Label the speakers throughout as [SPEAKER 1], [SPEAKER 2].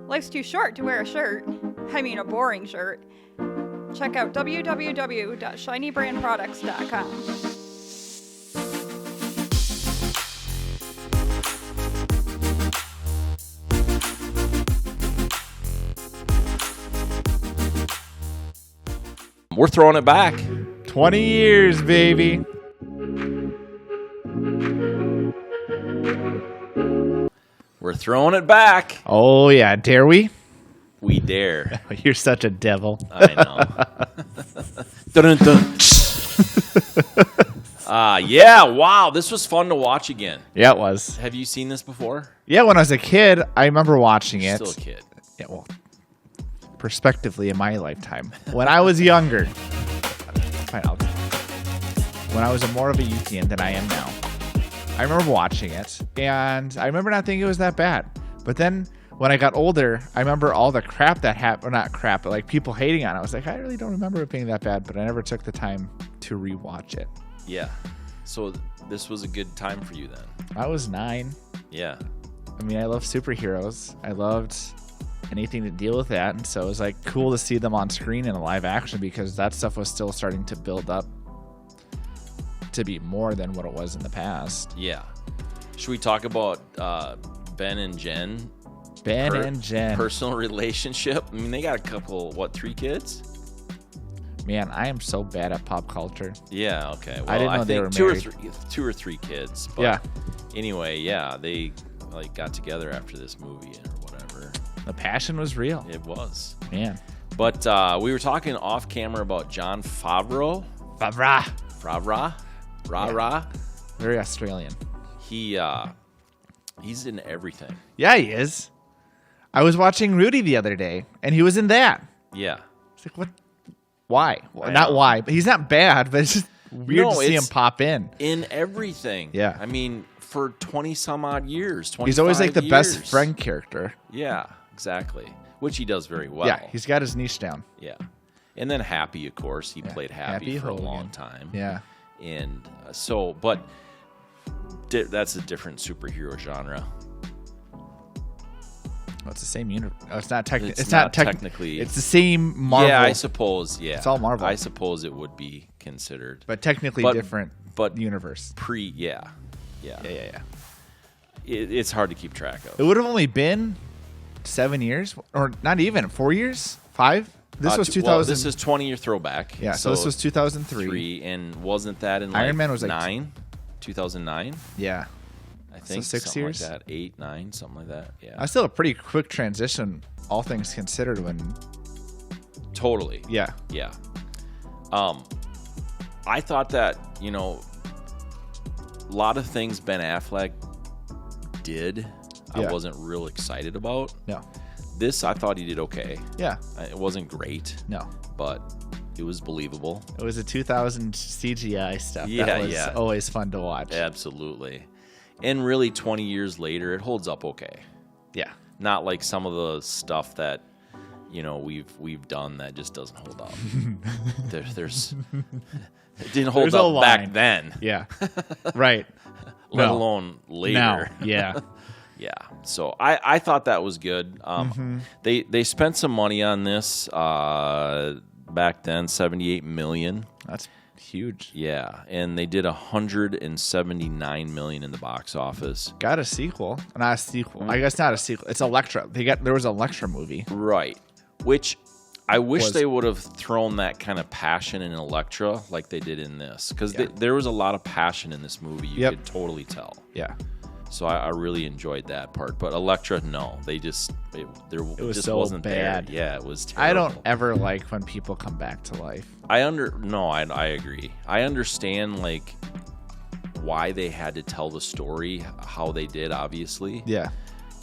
[SPEAKER 1] Life's too short to wear a shirt. I mean, a boring shirt. Check out www.shinybrandproducts.com.
[SPEAKER 2] We're throwing it back.
[SPEAKER 3] 20 years, baby.
[SPEAKER 2] We're throwing it back.
[SPEAKER 3] Oh, yeah. Dare we?
[SPEAKER 2] We dare.
[SPEAKER 3] You're such a devil.
[SPEAKER 2] I know. Dun, dun. Yeah, wow. This was fun to watch again.
[SPEAKER 3] Yeah, it was.
[SPEAKER 2] Have you seen this before?
[SPEAKER 3] Yeah, when I was a kid, I remember watching it.
[SPEAKER 2] Still a kid.
[SPEAKER 3] Yeah, well, prospectively in my lifetime. When I was younger. Fine, when I was more of a youthian than I am now. I remember watching it, and I remember not thinking it was that bad. But then when I got older, I remember all the crap that happened. Or not crap, but like people hating on it. I was like, I really don't remember it being that bad, but I never took the time to rewatch it.
[SPEAKER 2] Yeah. So this was a good time for you then?
[SPEAKER 3] I was 9.
[SPEAKER 2] Yeah.
[SPEAKER 3] I mean, I love superheroes. I loved anything to deal with that. And so it was like cool to see them on screen in a live action because that stuff was still starting to build up to be more than what it was in the past.
[SPEAKER 2] Yeah. Should we talk about Ben and Jen?
[SPEAKER 3] And Jen.
[SPEAKER 2] Personal relationship. I mean, they got a couple, 3 kids?
[SPEAKER 3] Man, I am so bad at pop culture.
[SPEAKER 2] Yeah, okay. Well,
[SPEAKER 3] I didn't know they were
[SPEAKER 2] think
[SPEAKER 3] married.
[SPEAKER 2] two or three kids. But
[SPEAKER 3] yeah.
[SPEAKER 2] Anyway, yeah, they like got together after this movie or whatever.
[SPEAKER 3] The passion was real.
[SPEAKER 2] It was.
[SPEAKER 3] Man.
[SPEAKER 2] But we were talking off camera about Jon Favreau. Favreau. Rah.
[SPEAKER 3] Very Australian.
[SPEAKER 2] He's in everything.
[SPEAKER 3] Yeah, he is. I was watching Rudy the other day, and he was in that.
[SPEAKER 2] Yeah.
[SPEAKER 3] It's like, what? Why? Well, not why, but he's not bad, but it's just weird to see him pop in.
[SPEAKER 2] In everything.
[SPEAKER 3] Yeah.
[SPEAKER 2] I mean, for 20-some-odd years, 25
[SPEAKER 3] he's always like the
[SPEAKER 2] years.
[SPEAKER 3] best friend character.
[SPEAKER 2] Yeah, exactly. Which he does very well.
[SPEAKER 3] Yeah, he's got his niche down.
[SPEAKER 2] Yeah. And then Happy, of course. He played Happy for
[SPEAKER 3] Hogan.
[SPEAKER 2] a long time.
[SPEAKER 3] Yeah.
[SPEAKER 2] And but that's a different superhero genre.
[SPEAKER 3] Well, it's the same universe. Oh, it's not technically.
[SPEAKER 2] It's not technically.
[SPEAKER 3] It's the same Marvel.
[SPEAKER 2] Yeah, I suppose. Yeah,
[SPEAKER 3] it's all Marvel.
[SPEAKER 2] I suppose it would be considered,
[SPEAKER 3] but technically different. But universe.
[SPEAKER 2] Yeah. It's hard to keep track of.
[SPEAKER 3] It would have only been 7 years, or not even 4 years, 5. This was 2000.
[SPEAKER 2] Well, this is 20-year throwback.
[SPEAKER 3] Yeah, so this was 2003.
[SPEAKER 2] And wasn't that in
[SPEAKER 3] Iron Man was like
[SPEAKER 2] 2009?
[SPEAKER 3] Yeah.
[SPEAKER 2] I think
[SPEAKER 3] so 6
[SPEAKER 2] something
[SPEAKER 3] years?
[SPEAKER 2] like that, 8, 9, something like that. Yeah.
[SPEAKER 3] That's still a pretty quick transition, all things considered. When
[SPEAKER 2] totally.
[SPEAKER 3] Yeah.
[SPEAKER 2] I thought that a lot of things Ben Affleck did, I wasn't real excited about.
[SPEAKER 3] No.
[SPEAKER 2] This I thought he did okay.
[SPEAKER 3] Yeah.
[SPEAKER 2] It wasn't great.
[SPEAKER 3] No.
[SPEAKER 2] But it was believable.
[SPEAKER 3] It was a 2000 CGI stuff.
[SPEAKER 2] Yeah,
[SPEAKER 3] that was always fun to watch.
[SPEAKER 2] Absolutely. And really, 20 years later, it holds up okay.
[SPEAKER 3] Yeah.
[SPEAKER 2] Not like some of the stuff that we've done that just doesn't hold up. There's it didn't hold up back then.
[SPEAKER 3] Yeah. Right.
[SPEAKER 2] Let alone later.
[SPEAKER 3] Now. Yeah.
[SPEAKER 2] Yeah. So I thought that was good. They spent some money on this back then, $78 million.
[SPEAKER 3] That's huge.
[SPEAKER 2] Yeah, and they did $179 million in the box office.
[SPEAKER 3] Got a sequel. Not a sequel. I guess not a sequel. It's Elektra. There was an Elektra movie.
[SPEAKER 2] Right. Which I wish they would have thrown that kind of passion in Elektra like they did in this. Because there was a lot of passion in this movie. You could totally tell.
[SPEAKER 3] Yeah.
[SPEAKER 2] So I really enjoyed that part. But Elektra, no. It just
[SPEAKER 3] so
[SPEAKER 2] wasn't
[SPEAKER 3] bad.
[SPEAKER 2] there. Yeah, it was terrible.
[SPEAKER 3] I don't ever like when people come back to life.
[SPEAKER 2] I agree. I understand like why they had to tell the story how they did, obviously.
[SPEAKER 3] Yeah.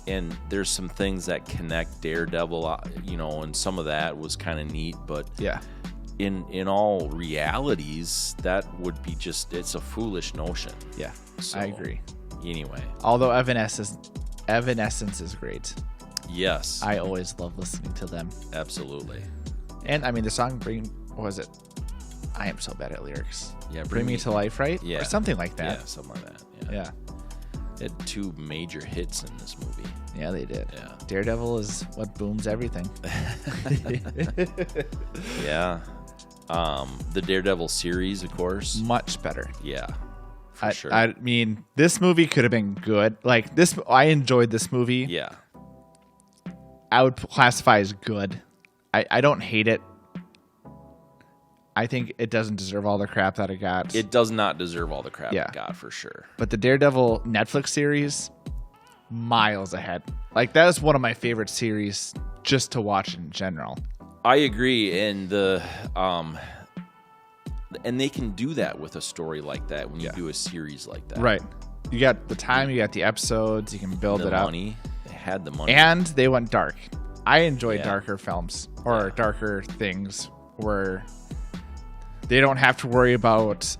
[SPEAKER 2] And there's some things that connect Daredevil, and some of that was kind of neat, but in all realities, that would be it's a foolish notion.
[SPEAKER 3] Yeah.
[SPEAKER 2] So,
[SPEAKER 3] I agree.
[SPEAKER 2] Anyway.
[SPEAKER 3] Although Evanescence is great.
[SPEAKER 2] Yes.
[SPEAKER 3] I always love listening to them.
[SPEAKER 2] Absolutely.
[SPEAKER 3] And I mean the song what was it? I am so bad at lyrics.
[SPEAKER 2] Yeah,
[SPEAKER 3] Bring Me to Life, right?
[SPEAKER 2] Yeah.
[SPEAKER 3] Or something like that.
[SPEAKER 2] Yeah, something like that.
[SPEAKER 3] Yeah.
[SPEAKER 2] Had 2 major hits in this movie.
[SPEAKER 3] Yeah, they did.
[SPEAKER 2] Yeah.
[SPEAKER 3] Daredevil is what booms everything.
[SPEAKER 2] Yeah. The Daredevil series, of course.
[SPEAKER 3] Much better.
[SPEAKER 2] Yeah. For sure.
[SPEAKER 3] I mean, this movie could have been good. Like this, I enjoyed this movie.
[SPEAKER 2] Yeah.
[SPEAKER 3] I would classify as good. I don't hate it. I think it doesn't deserve all the crap that it got.
[SPEAKER 2] It does not deserve all the crap it got, for sure.
[SPEAKER 3] But the Daredevil Netflix series, miles ahead. Like, that is one of my favorite series just to watch in general.
[SPEAKER 2] I agree, and they can do that with a story like that when you do a series like that.
[SPEAKER 3] Right. You got the time, you got the episodes, you can build it up.
[SPEAKER 2] Money. They had the money.
[SPEAKER 3] And they went dark. I enjoy darker films or darker things where they don't have to worry about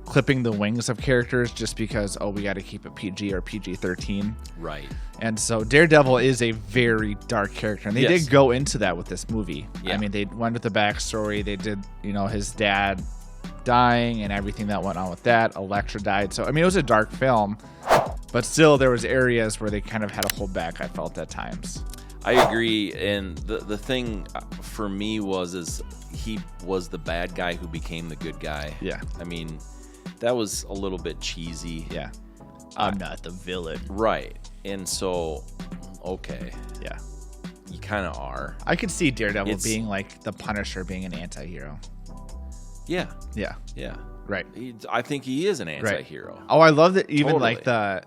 [SPEAKER 3] clipping the wings of characters just because, we got to keep it PG or PG-13.
[SPEAKER 2] Right.
[SPEAKER 3] And so Daredevil is a very dark character. And they did go into that with this movie. Yeah. I mean, they went with the backstory. They did, his dad dying and everything that went on with that. Elektra died. So, I mean, it was a dark film. But still, there was areas where they kind of had to hold back, I felt, at times.
[SPEAKER 2] I agree. And the thing for me is he was the bad guy who became the good guy. Yeah. I mean, that was a little bit cheesy.
[SPEAKER 3] Yeah. I'm not the villain.
[SPEAKER 2] Right. And so, okay.
[SPEAKER 3] Yeah.
[SPEAKER 2] You kind of are.
[SPEAKER 3] I could see Daredevil being like the Punisher, being an anti-hero.
[SPEAKER 2] Yeah.
[SPEAKER 3] Yeah.
[SPEAKER 2] Yeah.
[SPEAKER 3] Right.
[SPEAKER 2] I think he is an anti-hero.
[SPEAKER 3] Right. Oh, I love that even like the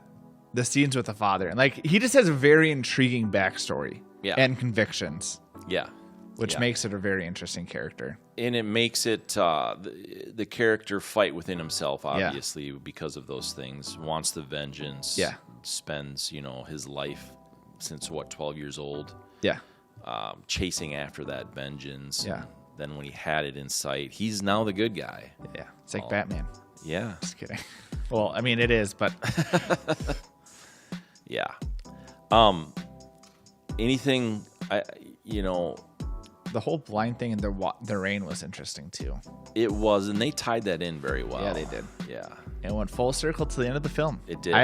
[SPEAKER 3] scenes with the father. And like he just has a very intriguing backstory and convictions.
[SPEAKER 2] Yeah.
[SPEAKER 3] Which makes it a very interesting character.
[SPEAKER 2] And it makes it the character fight within himself, obviously, because of those things. Wants the vengeance.
[SPEAKER 3] Yeah.
[SPEAKER 2] Spends, his life since, 12 years old.
[SPEAKER 3] Yeah.
[SPEAKER 2] Chasing after that vengeance.
[SPEAKER 3] Yeah.
[SPEAKER 2] Then when he had it in sight, he's now the good guy.
[SPEAKER 3] Yeah. It's like Batman.
[SPEAKER 2] Yeah.
[SPEAKER 3] Just kidding. Well, I mean, it is, but...
[SPEAKER 2] yeah. Anything,
[SPEAKER 3] the whole blind thing in the rain was interesting too.
[SPEAKER 2] It was, and they tied that in very well.
[SPEAKER 3] Yeah, they did.
[SPEAKER 2] Yeah.
[SPEAKER 3] It went full circle to the end of the film.
[SPEAKER 2] It did.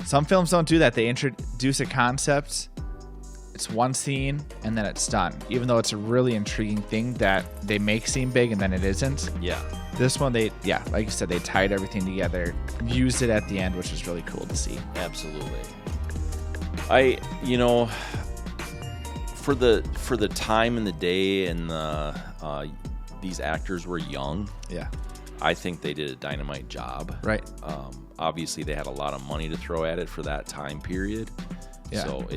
[SPEAKER 3] Some films don't do that. They introduce a concept, it's one scene, and then it's done. Even though it's a really intriguing thing that they make seem big and then it isn't.
[SPEAKER 2] Yeah. This
[SPEAKER 3] one, like you said, they tied everything together, used it at the end, which is really cool to see.
[SPEAKER 2] Absolutely. For the time in the day and these actors were young.
[SPEAKER 3] Yeah.
[SPEAKER 2] I think they did a dynamite job.
[SPEAKER 3] Right.
[SPEAKER 2] Obviously, they had a lot of money to throw at it for that time period.
[SPEAKER 3] Yeah.
[SPEAKER 2] So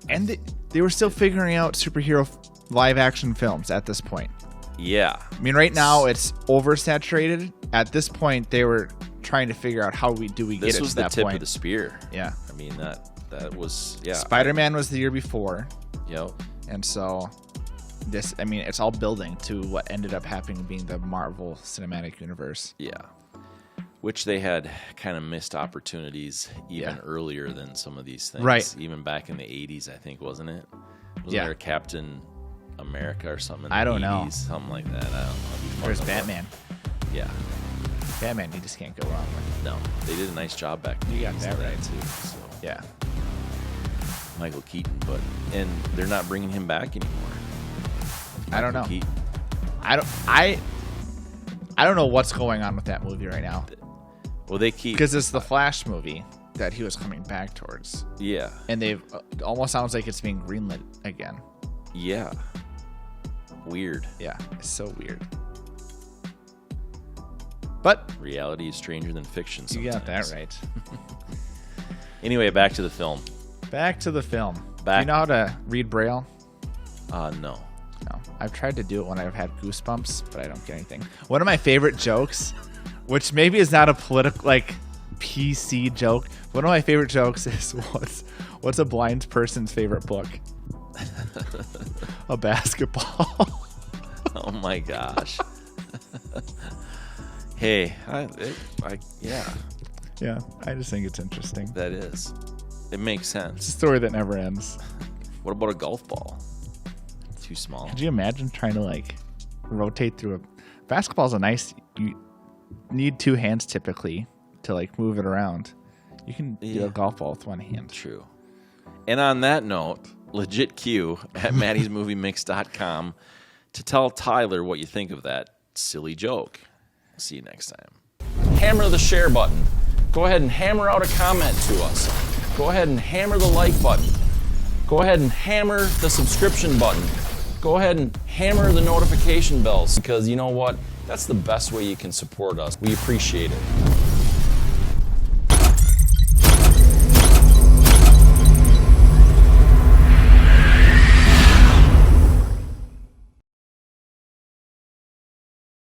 [SPEAKER 3] and they were still figuring out superhero live action films at this point.
[SPEAKER 2] Yeah.
[SPEAKER 3] I mean, right now it's oversaturated. At this point, they were trying to figure out how we get it to that point.
[SPEAKER 2] This was the tip of the spear.
[SPEAKER 3] Yeah.
[SPEAKER 2] I mean, that was, yeah.
[SPEAKER 3] Spider-Man was the year before.
[SPEAKER 2] Yep.
[SPEAKER 3] And so it's all building to what ended up happening being the Marvel Cinematic Universe.
[SPEAKER 2] Yeah. Which they had kind of missed opportunities even earlier than some of these things.
[SPEAKER 3] Right.
[SPEAKER 2] Even back in the 80s, I think, wasn't it? Wasn't there Captain America or something in the
[SPEAKER 3] I don't
[SPEAKER 2] 80s?
[SPEAKER 3] know.
[SPEAKER 2] Something like that. I don't know.
[SPEAKER 3] There's Batman.
[SPEAKER 2] Yeah.
[SPEAKER 3] Batman, you just can't go wrong with.
[SPEAKER 2] No. They did a nice job back then.
[SPEAKER 3] You got that right,
[SPEAKER 2] too. So.
[SPEAKER 3] Yeah.
[SPEAKER 2] Michael Keaton, and they're not bringing him back anymore.
[SPEAKER 3] I don't know.
[SPEAKER 2] Keaton.
[SPEAKER 3] I don't know what's going on with that movie right now.
[SPEAKER 2] Well, they keep,
[SPEAKER 3] because it's the Flash movie that he was coming back towards.
[SPEAKER 2] Yeah.
[SPEAKER 3] And they've it almost sounds like it's being greenlit again.
[SPEAKER 2] Yeah. Weird.
[SPEAKER 3] Yeah, it's so weird. But
[SPEAKER 2] reality is stranger than fiction sometimes.
[SPEAKER 3] You got that right.
[SPEAKER 2] Anyway, back to the film.
[SPEAKER 3] Do you know how to read Braille?
[SPEAKER 2] No.
[SPEAKER 3] I've tried to do it when I've had goosebumps, but I don't get anything. One of my favorite jokes, which maybe is not a political, like, PC joke. One of my favorite jokes is what's a blind person's favorite book? A basketball.
[SPEAKER 2] Oh my gosh. Hey, yeah.
[SPEAKER 3] Yeah, I just think it's interesting.
[SPEAKER 2] That is. It makes sense.
[SPEAKER 3] It's a story that never ends.
[SPEAKER 2] What about a golf ball? Too small.
[SPEAKER 3] Could you imagine trying to like rotate through a basketball's you need two hands typically to like move it around. You can do a golf ball with one hand.
[SPEAKER 2] True. And on that note, LegitQ at Matty'sMovieMix.com to tell Tyler what you think of that silly joke. See you next time.
[SPEAKER 4] Hammer the share button. Go ahead and hammer out a comment to us. Go ahead and hammer the like button. Go ahead and hammer the subscription button. Go ahead and hammer the notification bells, because you know what? That's the best way you can support us. We appreciate it.